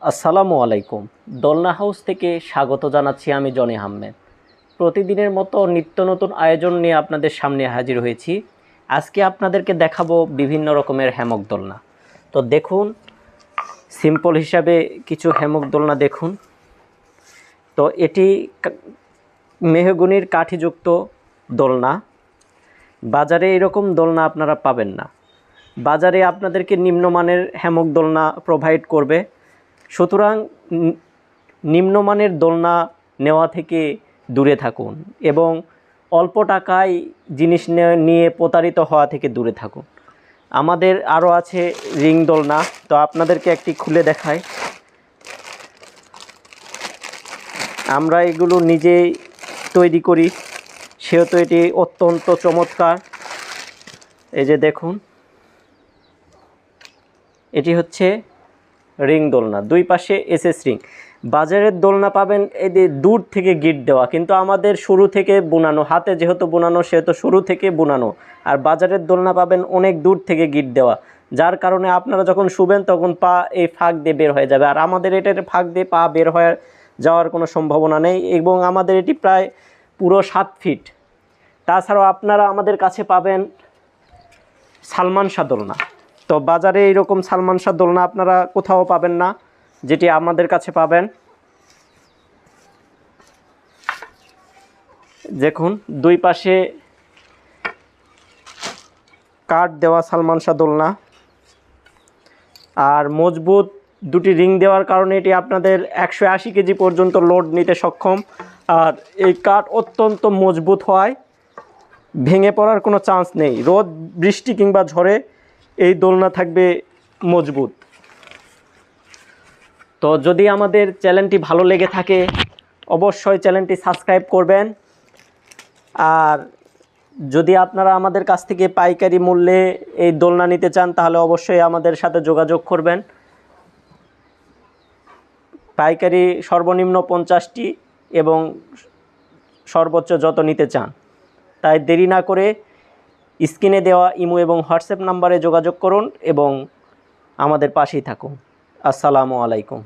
আসসালামু আলাইকুম। দোলনা হাউস থেকে স্বাগত জানাচ্ছি আমি জনি আহমেদ। প্রতিদিনের মতো নিত্য নতুন আয়োজন নিয়ে আপনাদের সামনে হাজির হয়েছি। আজকে আপনাদেরকে দেখাবো বিভিন্ন রকমের হ্যামক দোলনা। তো দেখুন, সিম্পল হিসাবে কিছু হ্যামক দোলনা দেখুন। তো এটি মেহগনির কাঠিযুক্ত দোলনা। বাজারে এরকম দোলনা আপনারা পাবেন না। বাজারে আপনাদেরকে নিম্নমানের হ্যামক দোলনা প্রোভাইড করবে। সুতরাং নিম্নমানের দোলনা নেওয়া থেকে দূরে থাকুন এবং অল্প টাকায় জিনিস নিয়ে প্রতারিত হওয়া থেকে দূরে থাকুন। আমাদের আরও আছে রিং দোলনা। তো আপনাদেরকে একটি খুলে দেখাই। আমরা এগুলো নিজেই তৈরি করি, সেহেতু এটি অত্যন্ত চমৎকার। এই যে দেখুন, এটি হচ্ছে রিং দোলনা, দুই পাশে এসএস রিং। বাজারের দোলনা পাবেন এই যে দূর থেকে গিট দেওয়া, কিন্তু আমাদের শুরু থেকে বুনানো, হাতে যেহেতু বুনানো সেহেতু শুরু থেকে বুনানো। আর বাজারের দোলনা পাবেন অনেক দূর থেকে গিট দেওয়া, যার কারণে আপনারা যখন শুবেন তখন পা এই ফাঁক দিয়ে বের হয়ে যাবে। আর আমাদের এটার ফাঁক দিয়ে পা বের হয়ে যাওয়ার কোনো সম্ভাবনা নেই এবং আমাদের এটি প্রায় পুরো 7 ফিট। তাছাড়াও আপনারা আমাদের কাছে পাবেন সালমান শাহ দোলনা। তো বাজারে এইরকম সালমান শাহ দোলনা আপনারা কোথাও পাবেন না, যেটি আমাদের কাছে পাবেন। দেখুন, দুই পাশে কাঠ দেওয়া সালমান শাহ দোলনা, আর মজবুত দুটি রিং দেওয়ার কারণে এটি আপনাদের 180 কেজি পর্যন্ত লোড নিতে সক্ষম। আর এই কাঠ অত্যন্ত মজবুত হওয়ায় ভেঙে পড়ার কোনো চান্স নেই। রোদ বৃষ্টি কিংবা ঝড়ে এই দোলনা থাকবে মজবুত। তো যদি আমাদের চ্যানেলটি ভালো লেগে থাকে অবশ্যই চ্যানেলটি সাবস্ক্রাইব করবেন। আর যদি আপনারা আমাদের কাছ থেকে পাইকারি মূল্যে এই দোলনা নিতে চান তাহলে অবশ্যই আমাদের সাথে যোগাযোগ করবেন। পাইকারি সর্বনিম্ন 50টি এবং সর্বোচ্চ যত নিতে চান। তাই দেরি না করে স্ক্রিনে দেওয়া ইমো এবং হোয়াটসঅ্যাপ নাম্বারে যোগাযোগ করুন এবং আমাদের পাশেই থাকুন। আসসালামু আলাইকুম।